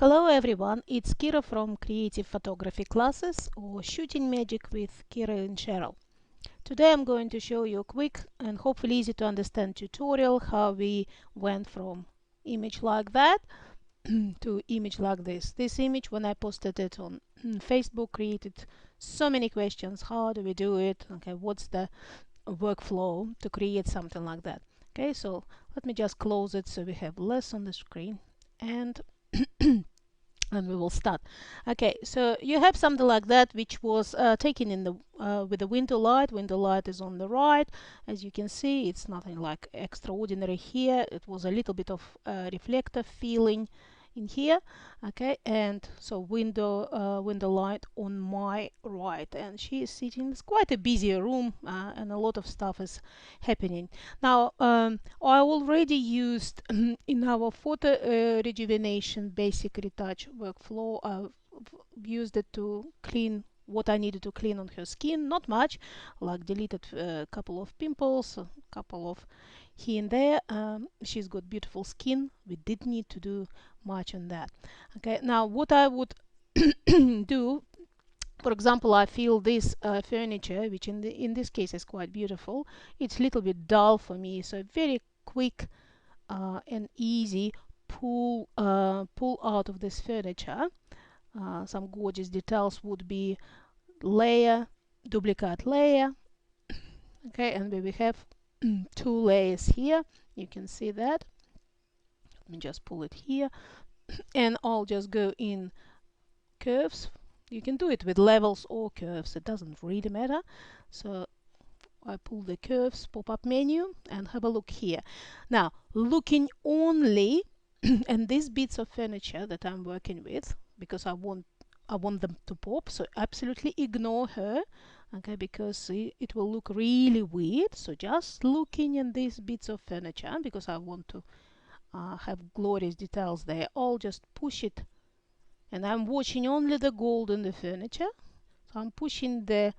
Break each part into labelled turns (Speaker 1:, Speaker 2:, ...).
Speaker 1: Hello everyone, it's Kira from Creative Photography Classes or Shooting Magic with Kira and Cheryl. Today I'm going to show you a quick and hopefully easy to understand tutorial how we went from image like that to image like this. This image, when I posted it on Facebook, created so many questions. How do we do it? Okay, what's the workflow to create something like that? Okay, so let me just close it so we have less on the screen and and we will start. Okay, so you have something like that which was taken in the with the window light. Window light is on the right. As you can see, it's nothing like extraordinary here. It was a little bit of reflector feeling in here. Okay, and so window light on my right, and she is sitting. It's quite a busy room, and a lot of stuff is happening now. I already used in our photo rejuvenation basic retouch workflow. I've used it to clean what I needed to clean on her skin. Not much, like deleted a couple of pimples, a couple of here and there. She's got beautiful skin. We didn't need to do much on that. Okay, now what I would do, for example, I feel this furniture, which in this case is quite beautiful. It's a little bit dull for me, so very quick and easy pull out of this furniture. Some gorgeous details would be layer, duplicate layer. Okay, and we have two layers here. You can see that. Let me just pull it here, and I'll just go in curves. You can do it with levels or curves, it doesn't really matter. So I pull the curves pop-up menu and have a look here. Now, looking only and these bits of furniture that I'm working with, because I want them to pop, so absolutely ignore her, okay, because it will look really weird. So just looking in these bits of furniture, because I want to have glorious details there, I'll just push it, and I'm watching only the gold in the furniture. So I'm pushing the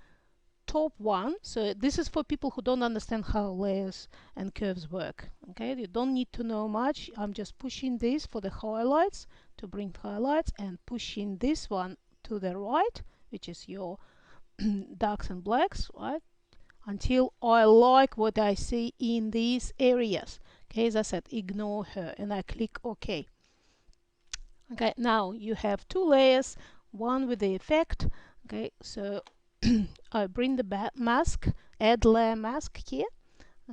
Speaker 1: top one. So this is for people who don't understand how layers and curves work. Okay, you don't need to know much. I'm just pushing this for the highlights, to bring highlights, and pushing this one to the right, which is your darks and blacks, right, until I like what I see in these areas. Okay, as I said, ignore her, and I click OK. Okay, now you have two layers, one with the effect. Okay, so I bring the mask, add layer mask here.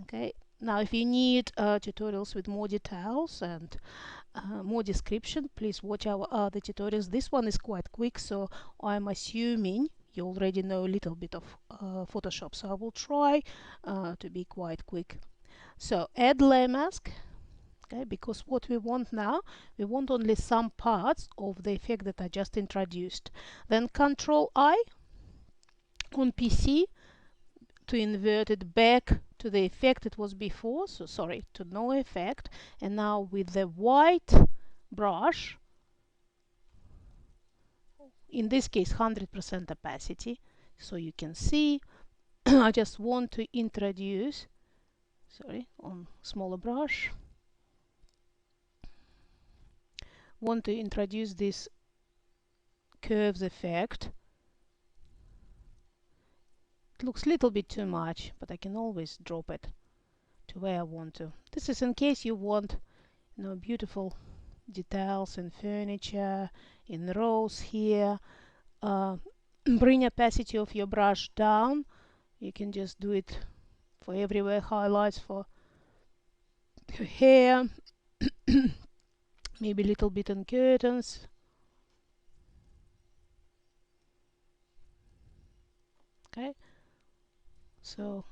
Speaker 1: Okay, now if you need tutorials with more details and more description, please watch our other tutorials. This one is quite quick, so I'm assuming you already know a little bit of Photoshop, so I will try to be quite quick. So add layer mask. Okay, because what we want now, we want only some parts of the effect that I just introduced. Then Control I on PC to invert it back to the effect it was before, so sorry, to no effect. And now with the white brush, in this case 100% opacity, so you can see I just want to introduce, sorry, on smaller brush, want to introduce this curves effect. It looks a little bit too much, but I can always drop it to where I want to. This is in case you want, you know, beautiful details in furniture, in rows here. Bring opacity of your brush down. You can just do it for everywhere. Highlights for your hair, maybe a little bit on curtains. Okay, so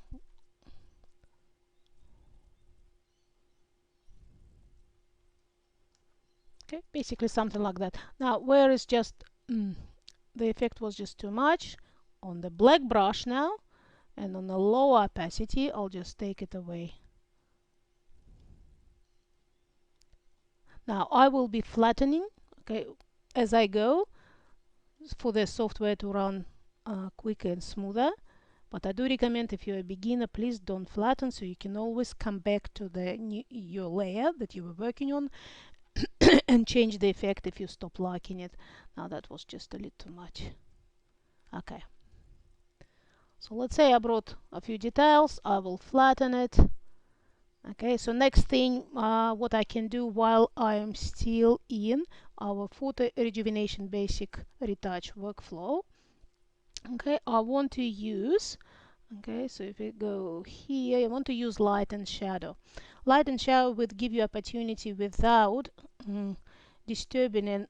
Speaker 1: okay, basically something like that. Now, where is just the effect was just too much, on the black brush now, and on the low opacity, I'll just take it away. Now I will be flattening, okay, as I go, for the software to run quicker and smoother. But I do recommend, if you're a beginner, please don't flatten, so you can always come back to the your layer that you were working on and change the effect if you stop liking it. Now that was just a little too much. Okay. So let's say I brought a few details. I will flatten it. Okay, so next thing, what I can do while I am still in our photo rejuvenation basic retouch workflow. Okay, I want to use, okay, so if we go here, I want to use light and shadow. Light and shadow would give you opportunity without disturbing and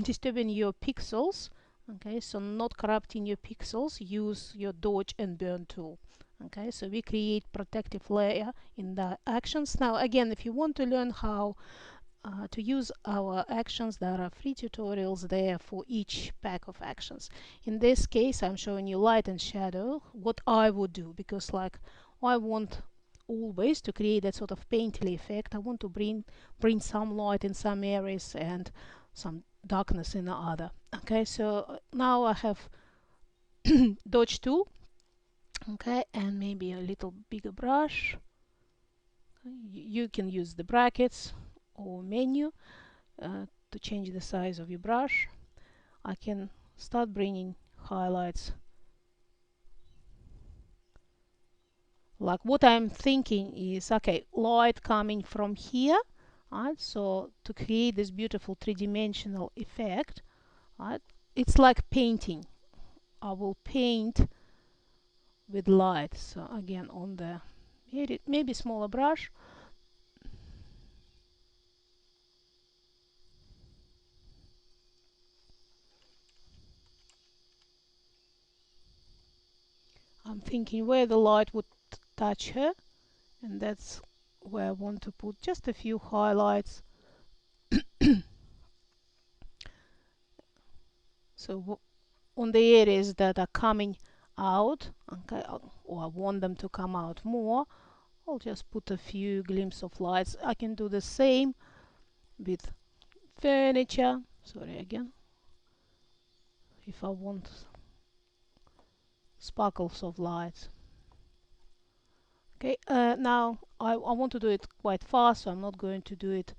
Speaker 1: disturbing your pixels. Okay, so not corrupting your pixels, use your dodge and burn tool. Okay, so we create protective layer in the actions. Now again, if you want to learn how to use our actions, there are free tutorials there for each pack of actions. In this case, I'm showing you light and shadow, what I would do, because like I want always to create that sort of painterly effect. I want to bring some light in some areas and some darkness in the other. Okay, so now I have dodge tool. Okay, and maybe a little bigger brush. You can use the brackets or menu to change the size of your brush. I can start bringing highlights. Like what I'm thinking is, okay, light coming from here, right? So to create this beautiful three-dimensional effect, right? It's like painting. I will paint with light. So again, on the maybe smaller brush. I'm thinking where the light would touch her, and that's where I want to put just a few highlights. So on the areas that are coming out, okay, or I want them to come out more, I'll just put a few glimpses of lights. I can do the same with furniture. Sorry again. If I want sparkles of light. Okay, now I want to do it quite fast, so I'm not going to do it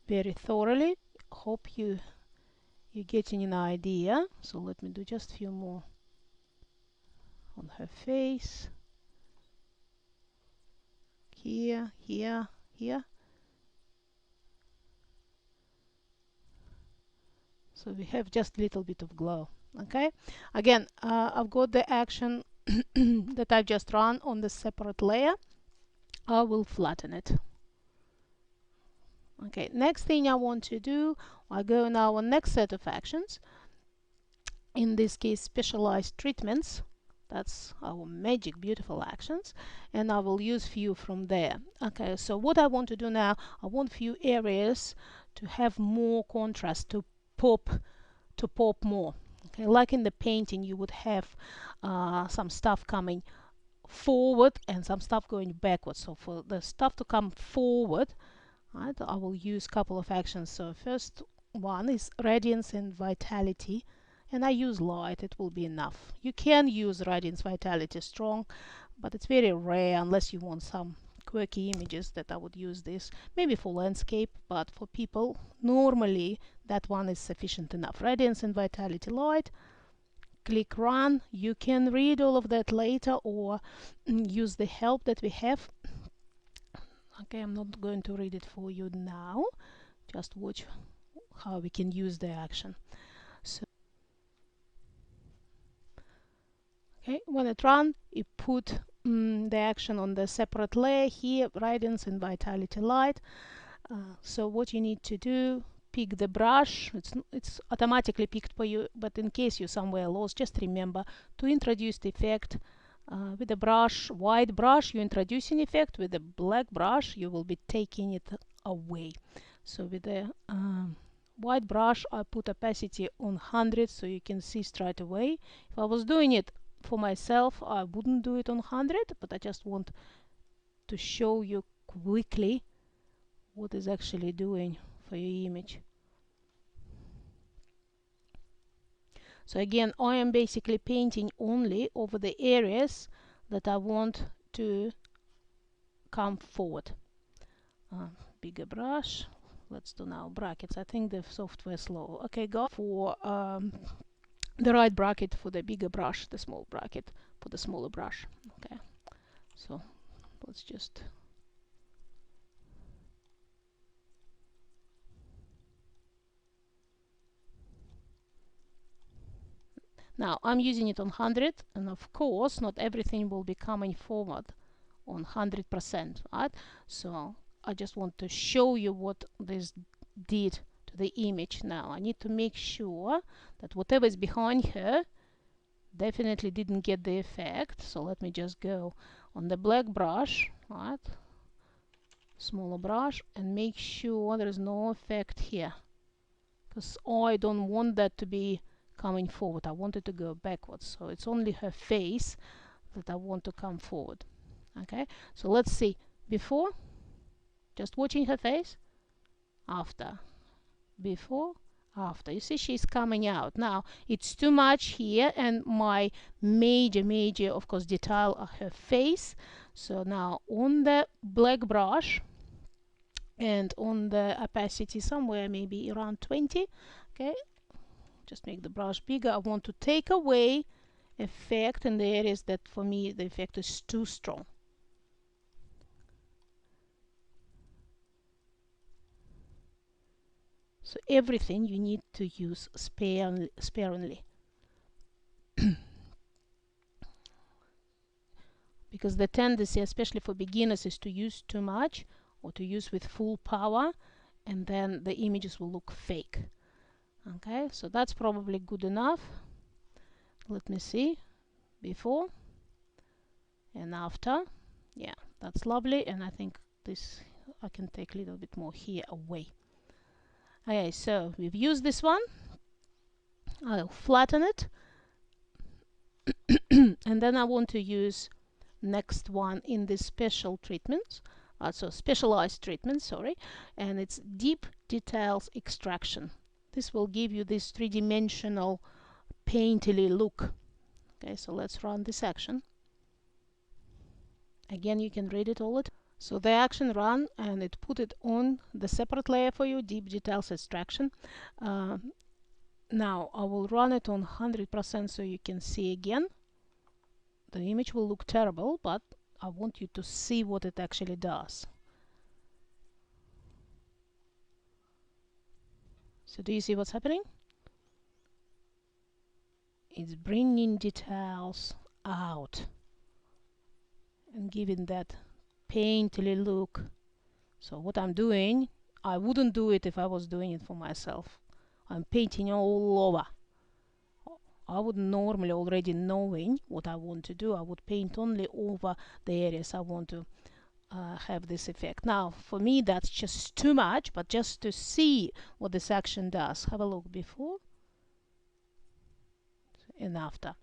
Speaker 1: very thoroughly. Hope you're getting an idea. So let me do just a few more on her face. Here, here, here. So we have just a little bit of glow. Okay, again, I've got the action that I've just run on the separate layer. I will flatten it. Okay, next thing I want to do, I go now on next set of actions. In this case, specialized treatments. That's our magic beautiful actions, and I will use few from there. Okay, so what I want to do now, I want few areas to have more contrast, to pop more. Okay, like in the painting, you would have some stuff coming forward and some stuff going backwards. So for the stuff to come forward, right, I will use a couple of actions. So first one is radiance and vitality, and I use light. It will be enough. You can use radiance, vitality strong, but it's very rare unless you want some quirky images that I would use this, maybe for landscape, but for people normally that one is sufficient enough. Radiance and vitality light. Click run. You can read all of that later or use the help that we have. Okay, I'm not going to read it for you now. Just watch how we can use the action. So okay, when it run, you put the action on the separate layer here, radiance and vitality light. So what you need to do, pick the brush. It's automatically picked for you, but in case you're somewhere lost, just remember to introduce the effect with the brush, white brush. You introduce an effect. With the black brush, you will be taking it away. So with the white brush, I put opacity on 100 so you can see straight away. If I was doing it for myself, I wouldn't do it on 100, but I just want to show you quickly what is actually doing for your image. So again, I am basically painting only over the areas that I want to come forward. Bigger brush. let's do now brackets. I think the software is slow. Okay, go for the right bracket for the bigger brush, the small bracket for the smaller brush. Okay, so let's just now I'm using it on 100, and of course not everything will be coming forward on 100%, right? So I just want to show you what this did to the image. Now I need to make sure that whatever is behind her definitely didn't get the effect. So let me just go on the black brush, right, smaller brush, and make sure there is no effect here, because I don't want that to be coming forward. I want it to go backwards. So it's only her face that I want to come forward. Okay, so let's see. Before, just watching her face. After, before, after. You see she's coming out. Now it's too much here, and my major of course detail are her face. So now on the black brush and on the opacity somewhere maybe around 20, okay, just make the brush bigger. I want to take away effect in the areas that for me the effect is too strong. So everything you need to use sparingly. Because the tendency, especially for beginners, is to use too much or to use with full power, and then the images will look fake. Okay, so that's probably good enough. Let me see. Before and after. Yeah, that's lovely, and I think this I can take a little bit more here away. Okay, so we've used this one. I'll flatten it. And then I want to use next one in this special treatment, so specialized treatment, sorry, and it's deep details extraction. This will give you this three-dimensional painterly look. Okay, so let's run this action. Again, you can read it all. So the action ran, and it put it on the separate layer for you, deep details extraction. Now I will run it on 100% so you can see again. The image will look terrible, but I want you to see what it actually does. So do you see what's happening? It's bringing details out and giving that painterly look. So what I'm doing, I wouldn't do it if I was doing it for myself. I'm painting all over. I would normally, already knowing what I want to do, I would paint only over the areas I want to have this effect. Now for me that's just too much, but just to see what this action does, have a look before and after.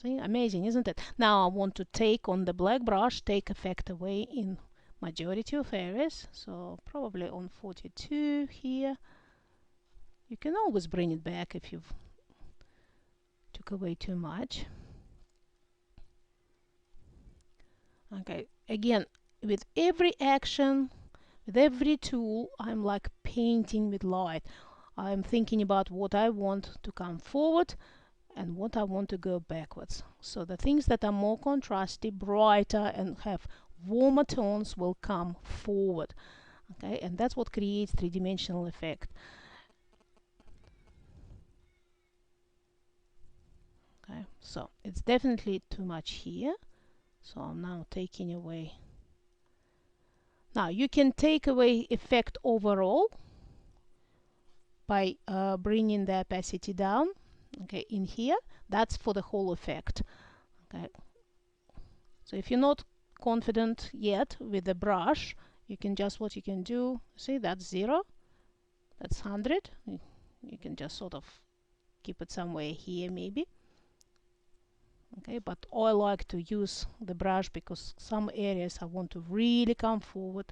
Speaker 1: See, amazing, isn't it? Now I want to take on the black brush, take effect away in majority of areas, so probably on 42 here. You can always bring it back if you've took away too much. Okay, again, with every action, with every tool, I'm like painting with light. I'm thinking about what I want to come forward and what I want to go backwards. So the things that are more contrasty, brighter, and have warmer tones will come forward. Okay, and that's what creates three-dimensional effect. Okay, so it's definitely too much here. So I'm now taking away. Now you can take away effect overall by bringing the opacity down. Okay, in here, that's for the whole effect. Okay, so if you're not confident yet with the brush, you can just, what you can do, see, that's 0, that's 100. You can just sort of keep it somewhere here maybe. Okay, but I like to use the brush because some areas I want to really come forward.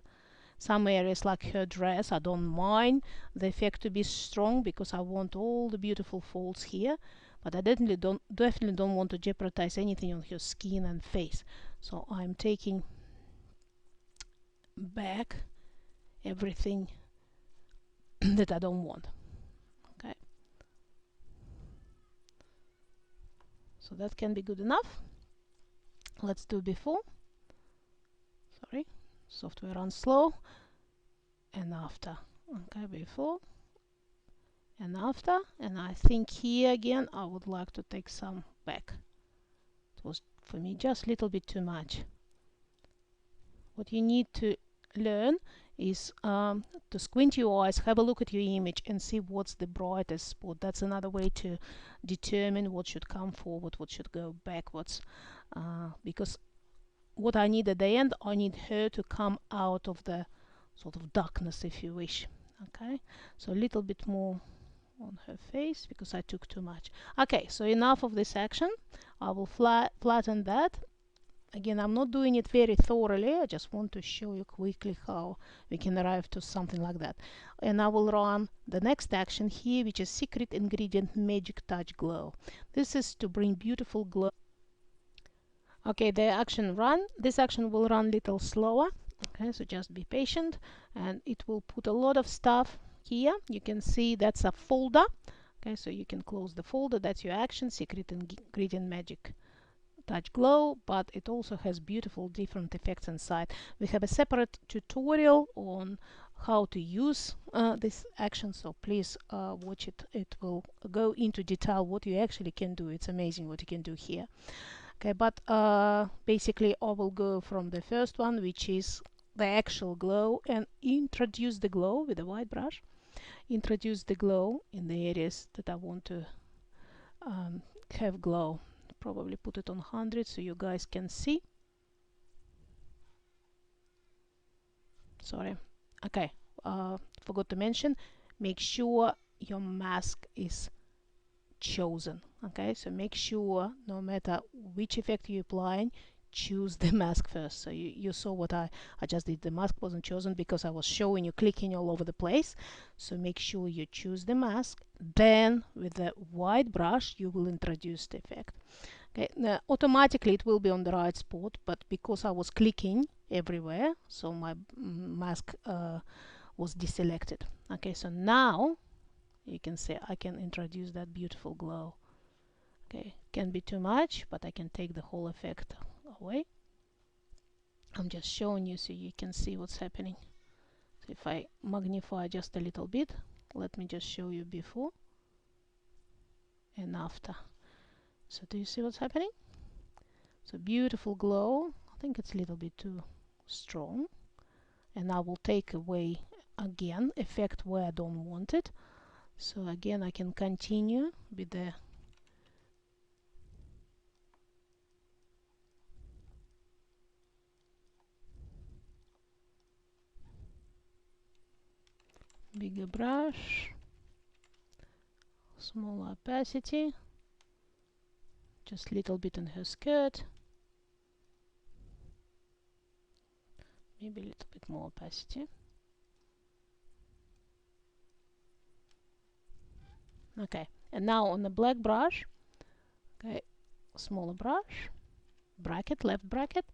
Speaker 1: Some areas like her dress, I don't mind the effect to be strong because I want all the beautiful folds here, but I definitely don't want to jeopardize anything on her skin and face. So I'm taking back everything that I don't want. Okay, so that can be good enough. Let's do before. Sorry, software runs slow. And after. Okay, before and after. And I think here again I would like to take some back. It was for me just a little bit too much. What you need to learn is to squint your eyes, have a look at your image and see what's the brightest spot. That's another way to determine what should come forward, what should go backwards. Because what I need at the end, I need her to come out of the sort of darkness, if you wish. Okay, so a little bit more on her face because I took too much. Okay, so enough of this action. I will flatten that. Again, I'm not doing it very thoroughly. I just want to show you quickly how we can arrive to something like that. And I will run the next action here, which is Secret Ingredient Magic Touch Glow. This is to bring beautiful glow. Okay, the action run. This action will run a little slower. Okay, so just be patient, and it will put a lot of stuff here. You can see that's a folder. Okay, so you can close the folder. That's your action, Secret Ingredient Magic Touch Glow, but it also has beautiful different effects inside. We have a separate tutorial on how to use this action, so please watch it. It will go into detail what you actually can do. It's amazing what you can do here. Okay, but basically I will go from the first one, which is the actual glow, and introduce the glow with a white brush. Introduce the glow in the areas that I want to have glow. Probably put it on 100 so you guys can see. Sorry. Okay, forgot to mention, make sure your mask is chosen. Okay, so make sure no matter which effect you're applying, choose the mask first. So you saw what I just did. The mask wasn't chosen because I was showing you clicking all over the place. So make sure you choose the mask. Then with the white brush you will introduce the effect. Okay, now automatically it will be on the right spot, but because I was clicking everywhere, so my mask was deselected. Okay, so now you can see I can introduce that beautiful glow. Okay, can be too much, but I can take the whole effect away. I'm just showing you so you can see what's happening. So if I magnify just a little bit, let me just show you before and after. So do you see what's happening? So beautiful glow. I think it's a little bit too strong, and I will take away again effect where I don't want it. So again I can continue with the bigger brush, smaller opacity, just a little bit on her skirt, maybe a little bit more opacity. Okay, and now on the black brush, okay, smaller brush, bracket, left bracket.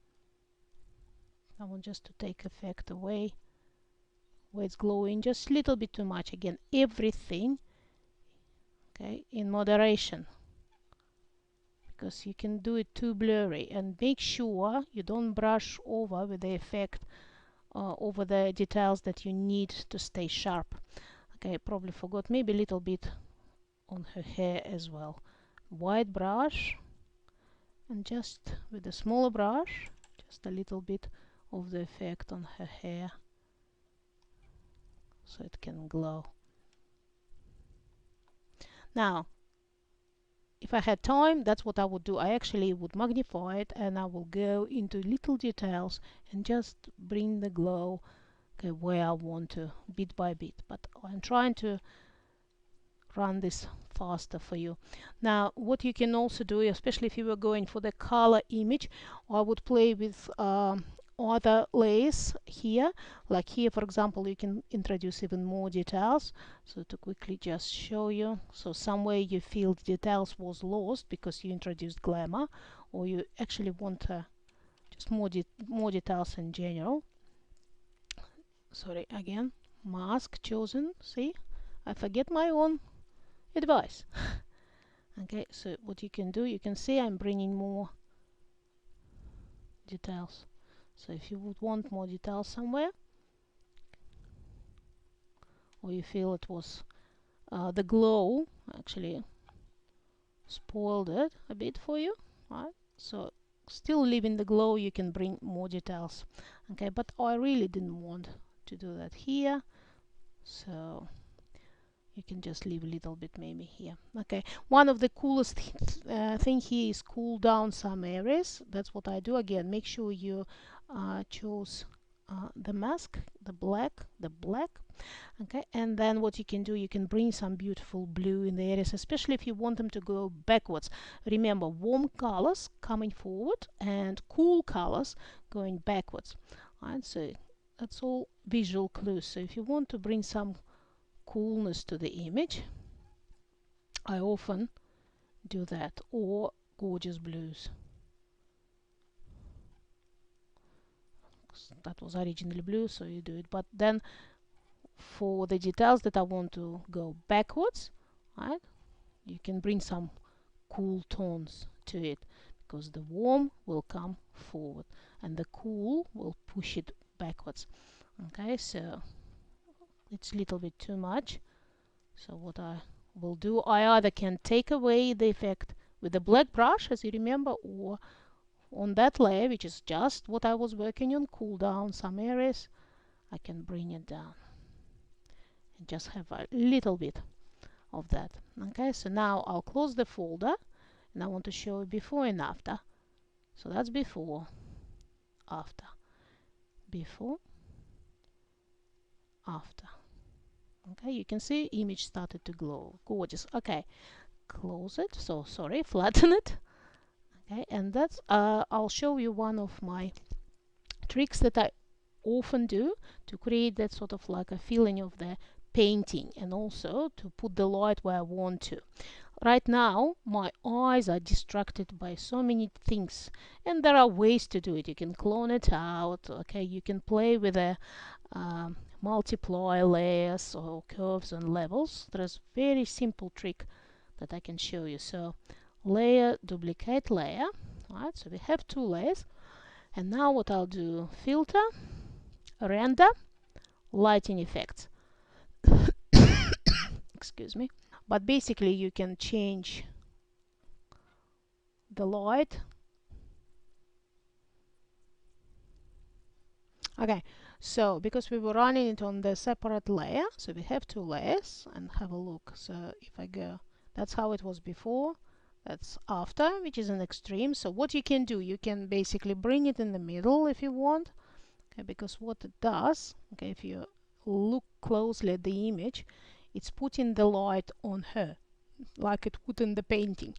Speaker 1: I want just to take effect away where it's glowing just a little bit too much. Again, everything, okay, in moderation, because you can do it too blurry. And make sure you don't brush over with the effect over the details that you need to stay sharp. Okay, I probably forgot maybe a little bit on her hair as well. White brush, and just with a smaller brush, just a little bit of the effect on her hair so it can glow. Now if I had time, that's what I would do. I actually would magnify it and I will go into little details and just bring the glow, okay, where I want to, bit by bit. But I'm trying to run this faster for you. Now what you can also do, especially if you were going for the color image, I would play with other layers here. Like here for example, you can introduce even more details. So to quickly just show you, so somewhere you feel the details was lost because you introduced glamour, or you actually want just more details in general. Sorry, again, mask chosen. See, I forget my own advice. Okay, so what you can do, you can see I'm bringing more details. So if you would want more details somewhere, or you feel it was the glow actually spoiled it a bit for you, right? So still leaving the glow, you can bring more details. Okay, but I really didn't want to do that here, so you can just leave a little bit maybe here. Okay, one of the coolest thing here is cool down some areas. That's what I do. Again, make sure you choose the mask, the black. Okay, and then what you can do, you can bring some beautiful blue in the areas, especially if you want them to go backwards. Remember, warm colors coming forward and cool colors going backwards. Right, so that's all visual clues. So if you want to bring some coolness to the image, I often do that, or gorgeous blues. That was originally blue, so you do it. But then for the details that I want to go backwards, right, you can bring some cool tones to it, because the warm will come forward and the cool will push it backwards. Okay, so it's a little bit too much. So what I will do, I either can take away the effect with the black brush, as you remember, or on that layer, which is just what I was working on, cool down some areas, I can bring it down and just have a little bit of that. Okay, so now I'll close the folder, and I want to show you before and after. So that's before, after, before, after. Okay, you can see image started to glow. Gorgeous. Okay, close it. So sorry, flatten it. Okay, and that's I'll show you one of my tricks that I often do to create that sort of like a feeling of the painting, and also to put the light where I want to. Right now my eyes are distracted by so many things, and there are ways to do it. You can clone it out. Okay, you can play with the multiply layers or curves and levels. There's a very simple trick that I can show you. So layer, duplicate layer. Right, so we have two layers, and now what I'll do, filter, render, lighting effects. Excuse me. But basically you can change the light. Okay, so because we were running it on the separate layer, so we have two layers, and have a look. So if I go, that's how it was before, that's after, which is an extreme. So what you can do, you can basically bring it in the middle if you want. Okay, because what it does, okay, if you look closely at the image, it's putting the light on her, like it would in the painting.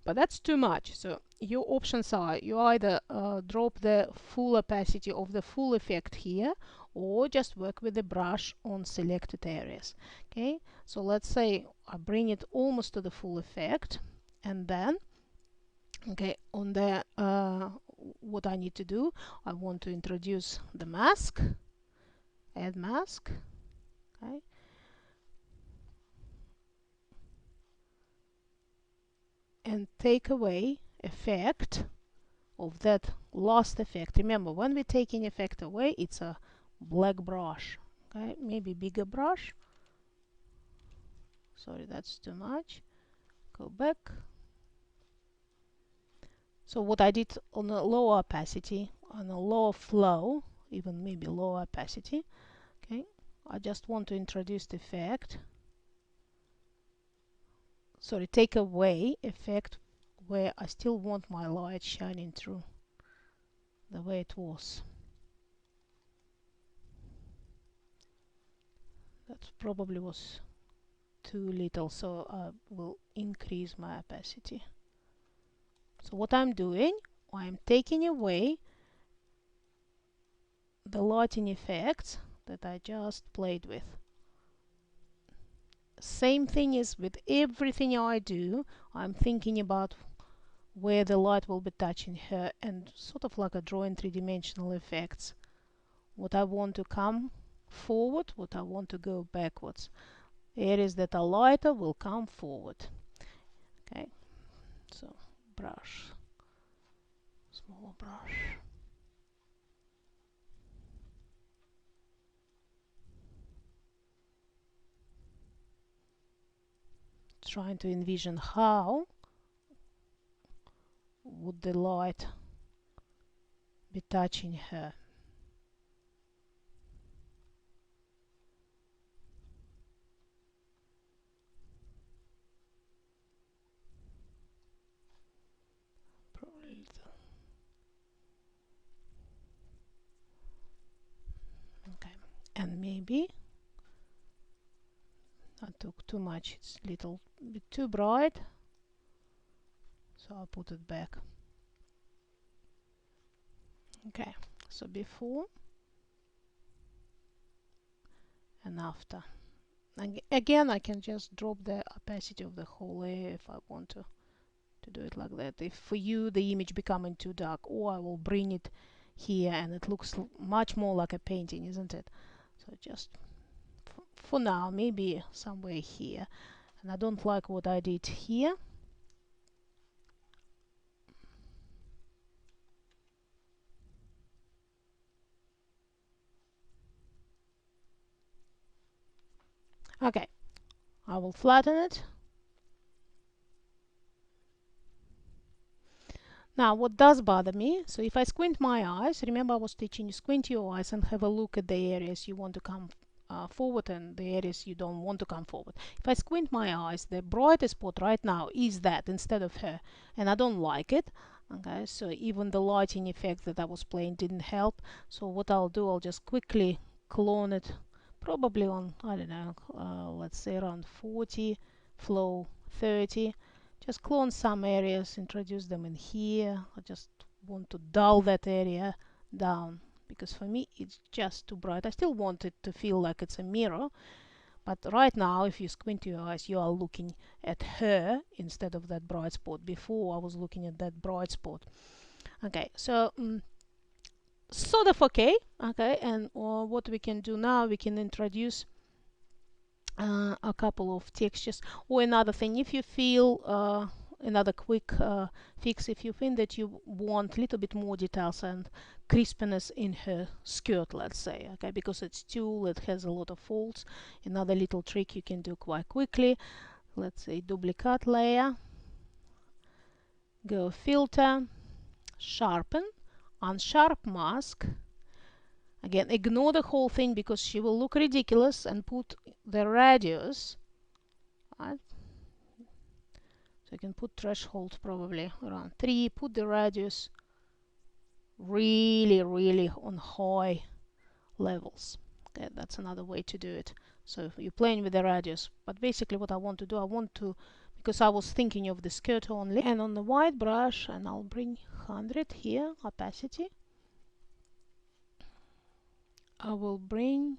Speaker 1: But that's too much. So your options are, you either drop the full opacity of the full effect here, or just work with the brush on selected areas. Okay, so let's say I bring it almost to the full effect, and then okay, on the what I need to do, I want to introduce the mask, add mask. Okay, and take away effect of that last effect. Remember, when we're taking effect away, it's a black brush. Okay, maybe bigger brush. Sorry, that's too much. Go back. So what I did on a lower opacity, on a lower flow, even maybe lower opacity, okay, I just want to introduce the effect. Sorry, take away effect where I still want my light shining through the way it was. That probably was too little, so I will increase my opacity. So what I'm doing, I'm taking away the lighting effects that I just played with. Same thing is with everything I do, I'm thinking about where the light will be touching her, and sort of like a drawing three-dimensional effects. What I want to come forward, what I want to go backwards. Areas that are lighter will come forward. Okay, so brush, small brush. Trying to envision how would the light be touching her. Okay, and maybe I took too much, it's a little bit too bright, so I'll put it back. Okay, so before and after. Again, I can just drop the opacity of the whole layer if I want to do it like that. If for you the image becoming too dark, or I will bring it here and it looks much more like a painting, isn't it? So just for now, maybe somewhere here. And I don't like what I did here. Okay, I will flatten it. Now, what does bother me, so if I squint my eyes, remember I was teaching you squint your eyes and have a look at the areas you want to come forward and the areas you don't want to come forward. If I squint my eyes, the brightest spot right now is that instead of her, and I don't like it. Okay, so even the lighting effect that I was playing didn't help. So what I'll do, I'll just quickly clone it, probably on, I don't know, let's say around 40, flow 30. Just clone some areas, introduce them in here. I just want to dull that area down because for me it's just too bright. I still want it to feel like it's a mirror, but right now if you squint your eyes you are looking at her instead of that bright spot. Before I was looking at that bright spot. Okay, so sort of okay. Okay, and what we can do now, we can introduce a couple of textures. Or another thing, if you feel another quick fix, if you think that you want a little bit more details and crispness in her skirt, let's say, okay, because it's tulle, it has a lot of folds. Another little trick you can do quite quickly, let's say duplicate layer, go filter, sharpen, unsharp mask. Again, ignore the whole thing because she will look ridiculous, and put the radius, right? So you can put threshold probably around 3, put the radius really, really on high levels. Okay, that's another way to do it. So you're playing with the radius, but basically what I want to do, I want to, because I was thinking of the skirt only, and on the white brush, and I'll bring 100 here, opacity. I will bring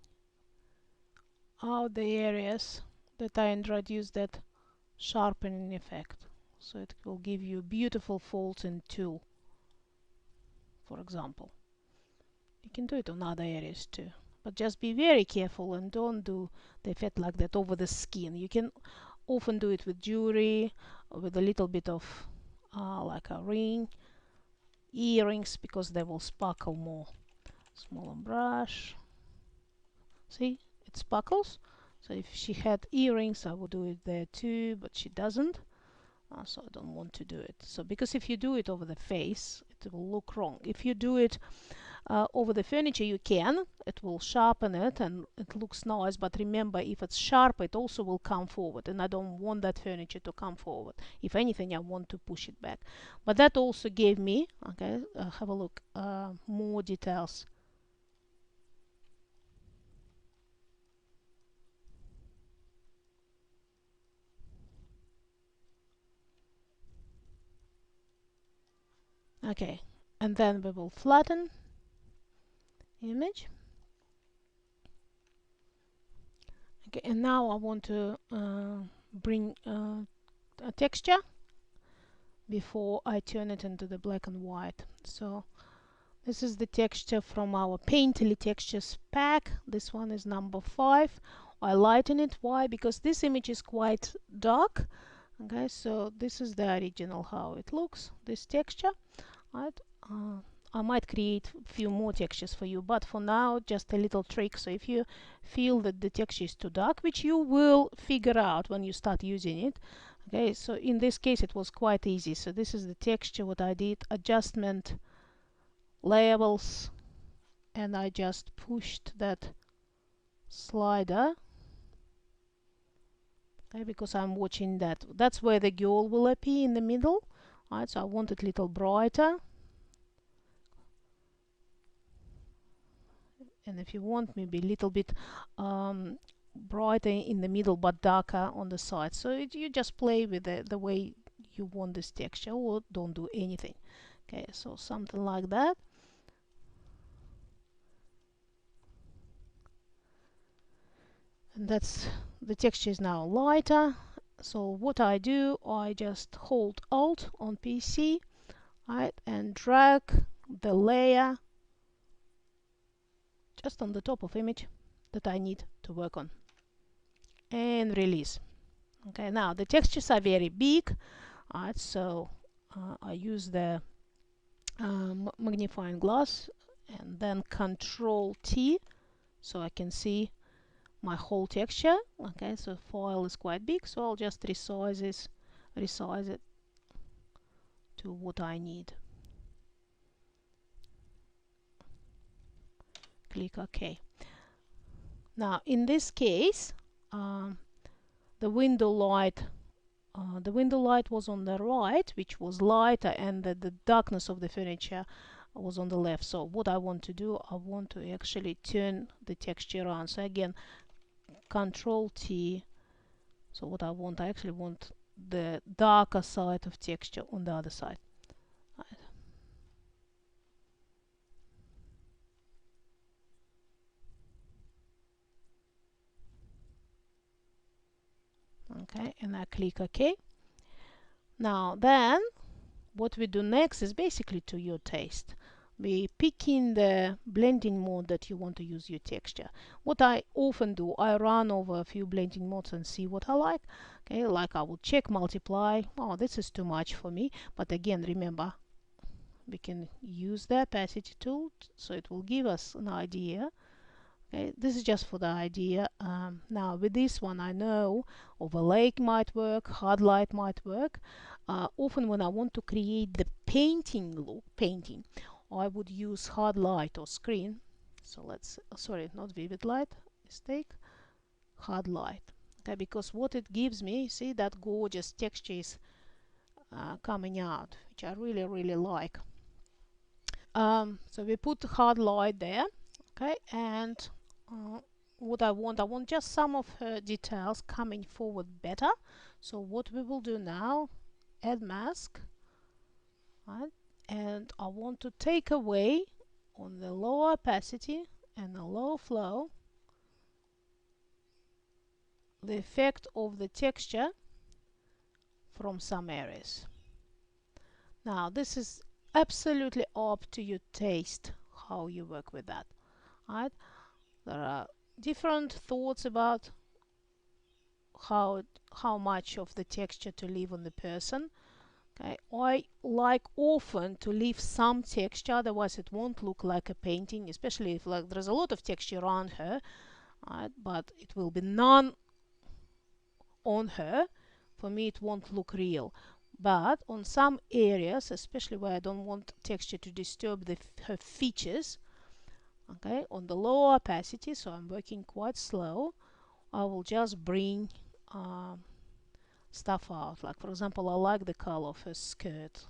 Speaker 1: out the areas that I introduced that sharpening effect. So it will give you beautiful folds in tulle, for example. You can do it on other areas too, but just be very careful and don't do the effect like that over the skin. You can often do it with jewelry, or with a little bit of like a ring, earrings, because they will sparkle more. Smaller brush, see, it sparkles. So if she had earrings I would do it there too, but she doesn't. So I don't want to do it. So because if you do it over the face it will look wrong. If you do it over the furniture you can, it will sharpen it and it looks nice, but remember if it's sharp it also will come forward, and I don't want that furniture to come forward. If anything I want to push it back. But that also gave me, okay, have a look, more details. Okay, and then we will flatten image. Okay, and now I want to bring a texture before I turn it into the black and white. So This is the texture from our Painterly Textures pack. This one is number 5. I lighten it. Why? Because this image is quite dark. Okay, so this is the original how it looks, this texture. Right? I might create a few more textures for you, but for now, just a little trick. So if you feel that the texture is too dark, which you will figure out when you start using it. Okay, so in this case, it was quite easy. So this is the texture, what I did, adjustment, labels, and I just pushed that slider. Okay, because I'm watching that. That's where the girl will appear in the middle. Right, so I want it a little brighter. And if you want, maybe a little bit brighter in the middle but darker on the side. So you just play with the way you want this texture, or don't do anything. Okay, so something like that. And that's the texture is now lighter. So what I do, I just hold Alt on PC, right, and drag the layer just on the top of image that I need to work on, and release. Okay, now the textures are very big, right, so I use the magnifying glass and then Control T so I can see my whole texture. Okay, so file is quite big, so I'll just resize it to what I need. Click OK. Now in this case, the window light was on the right, which was lighter, and the darkness of the furniture was on the left. So what I want to do, I want to actually turn the texture around. So again, Control T. So what I actually want the darker side of texture on the other side. Right. Okay, and I click OK. Now then, what we do next is basically to your taste. We pick in the blending mode that you want to use your texture. What I often do, I run over a few blending modes and see what I like. Okay, like I will check multiply. Oh, this is too much for me. But again, remember, we can use the opacity tool, so it will give us an idea. Okay, this is just for the idea. Now with this one, I know overlay might work, hard light might work. Often when I want to create the painting look, I would use hard light or screen. So let's, sorry, not vivid light, mistake, hard light. Okay, because what it gives me, see that gorgeous texture is coming out, which I really, really like. So we put hard light there, okay, and what I want just some of her details coming forward better. So what we will do now, add mask, right, and I want to take away on the low opacity and the low flow the effect of the texture from some areas. Now this is absolutely up to your taste how you work with that, right? There are different thoughts about how much of the texture to leave on the person. Okay, I like often to leave some texture, otherwise it won't look like a painting, especially if like there's a lot of texture around her, right? But it will be none on her. For me, it won't look real. But on some areas, especially where I don't want texture to disturb her features, okay, on the low opacity, so I'm working quite slow, I will just bring stuff out. Like for example, I like the color of her skirt,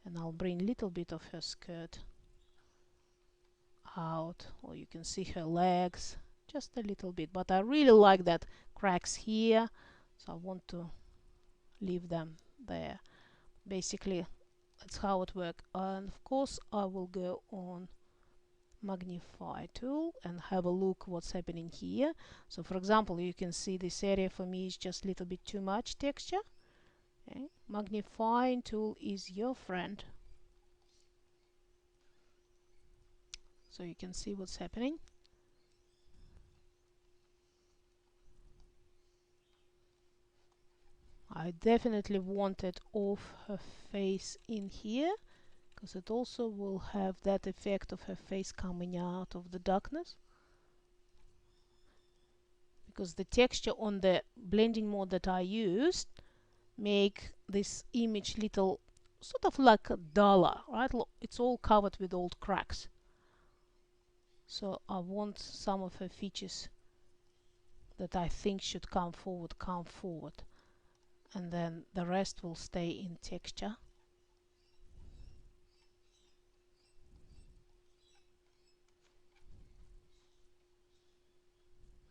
Speaker 1: and I'll bring a little bit of her skirt out, or you can see her legs just a little bit, but I really like that cracks here, so I want to leave them there. Basically that's how it works. And of course I will go on magnify tool and have a look what's happening here. So for example, you can see this area for me is just a little bit too much texture. Okay. Magnifying tool is your friend. so you can see what's happening. I definitely want it off her face in here, because it also will have that effect of her face coming out of the darkness. Because the texture on the blending mode that I used make this image little sort of like a duller, right? It's all covered with old cracks. So I want some of her features that I think should come forward, and then the rest will stay in texture.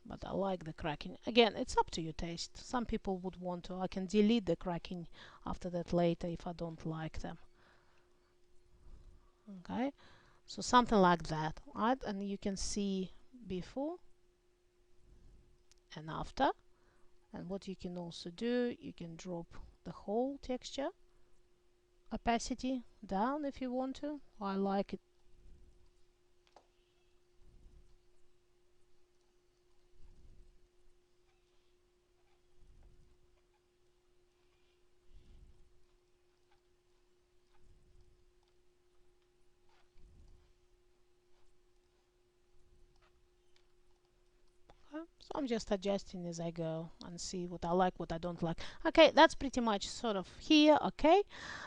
Speaker 1: But I like the cracking. Again, it's up to your taste. Some people would want to. I can delete the cracking after that later if I don't like them. Okay, so something like that, right? And you can see before and after. And what you can also do, you can drop the whole texture opacity down if you want to. I like it. So I'm just adjusting as I go and see what I like, what I don't like. Okay, that's pretty much sort of here. Okay,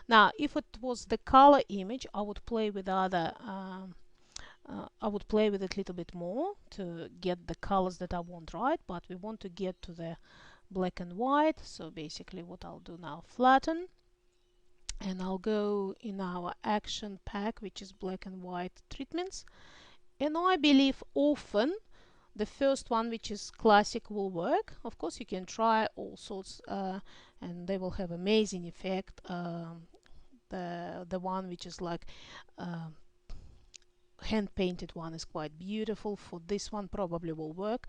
Speaker 1: now if it was the color image, I would play with other I would play with it a little bit more to get the colors that I want, right? But we want to get to the black and white, so basically what I'll do now, flatten, and I'll go in our action pack, which is black and white treatments, and I believe often the first one, which is classic, will work. Of course you can try all sorts and they will have amazing effect. The one which is like hand painted one is quite beautiful. For this one probably will work,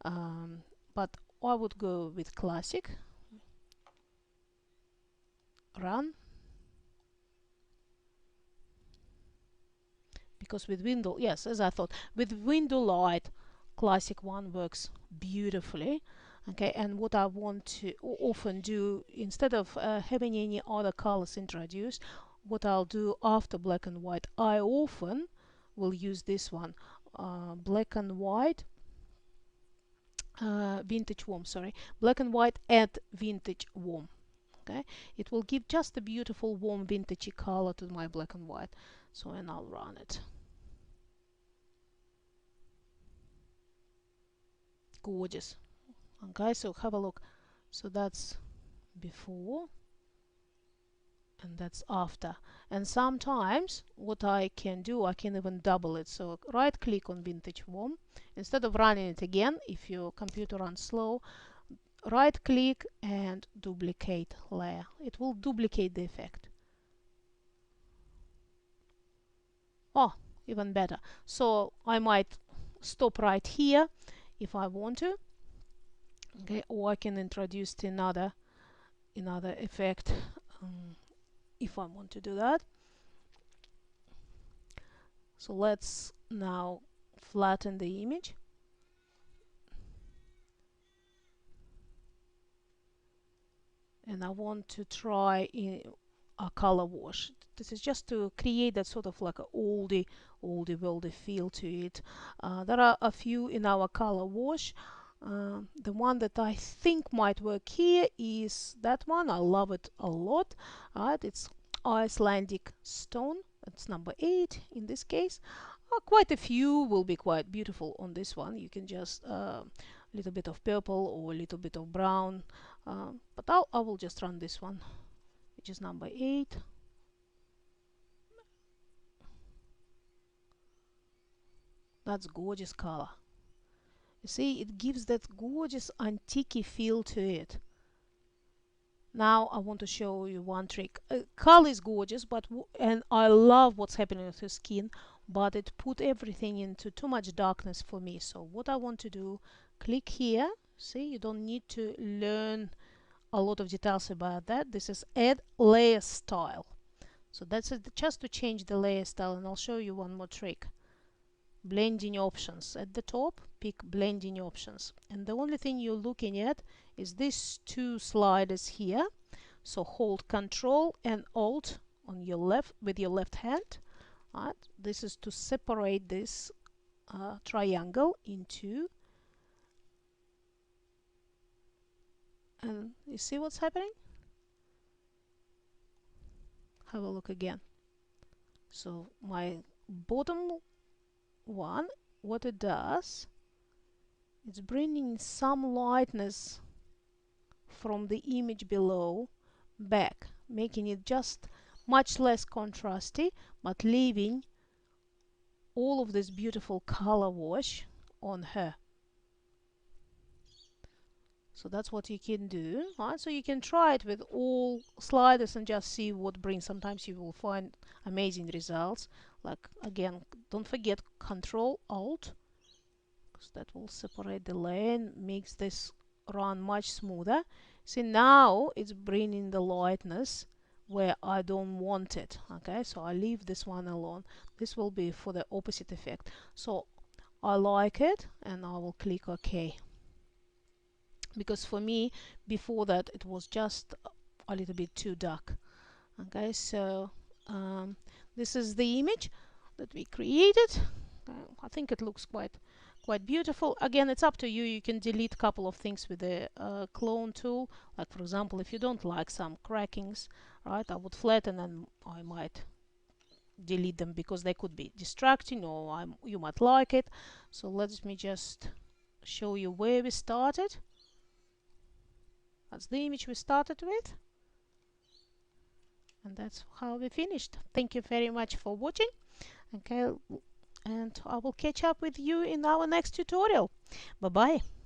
Speaker 1: but I would go with classic. Run, because with window, yes, as I thought, with window light classic one works beautifully. Okay, and what I want to often do, instead of having any other colors introduced, what I'll do after black and white, I often will use this one, black and white vintage warm, sorry, black and white add vintage warm. Okay, it will give just a beautiful warm vintagey color to my black and white. So, and I'll run it. Gorgeous. Okay, so have a look. So that's before and that's after. And sometimes what I can do, I can even double it. So right click on vintage warm. Instead of running it again, if your computer runs slow, right click and duplicate layer. It will duplicate the effect. Oh, even better. So I might stop right here if I want to. Okay, or I can introduce another effect if I want to do that. So let's now flatten the image. And I want to try a color wash. This is just to create that sort of like a oldie worldy feel to it. There are a few in our color wash. The one that I think might work here is that one. I love it a lot. Right, it's Icelandic stone. That's number 8 in this case. Quite a few will be quite beautiful on this one. You can just a little bit of purple or a little bit of brown, but I will just run this one, which is number 8. That's gorgeous color. You see, it gives that gorgeous antique feel to it. Now I want to show you one trick. Color is gorgeous, and I love what's happening with her skin, but it put everything into too much darkness for me. So what I want to do, click here. See, you don't need to learn a lot of details about that. This is add layer style. So that's it, just to change the layer style, and I'll show you one more trick. blending options. At the top, pick blending options, and the only thing you're looking at is these two sliders here. So hold Control and Alt on your left with your left hand. Right? This is to separate this triangle into, and you see what's happening? Have a look again. So my bottom one, what it does, it's bringing some lightness from the image below back, making it just much less contrasty, but leaving all of this beautiful color wash on her. So that's what you can do, right? So you can try it with all sliders and just see what brings. Sometimes you will find amazing results. Like, again, don't forget Control Alt, because that will separate the layer and makes this run much smoother. See, now it's bringing the lightness where I don't want it. Okay, so I leave this one alone. This will be for the opposite effect. So I like it, and I will click OK. Because for me, before that, it was just a little bit too dark. Okay, so this is the image that we created. I think it looks quite beautiful. Again, it's up to you. You can delete a couple of things with the clone tool. Like, for example, if you don't like some crackings, right, I would flatten and I might delete them because they could be distracting, or you might like it. So let me just show you where we started. That's the image we started with, and that's how we finished. Thank you very much for watching. Okay, and I will catch up with you in our next tutorial. Bye bye.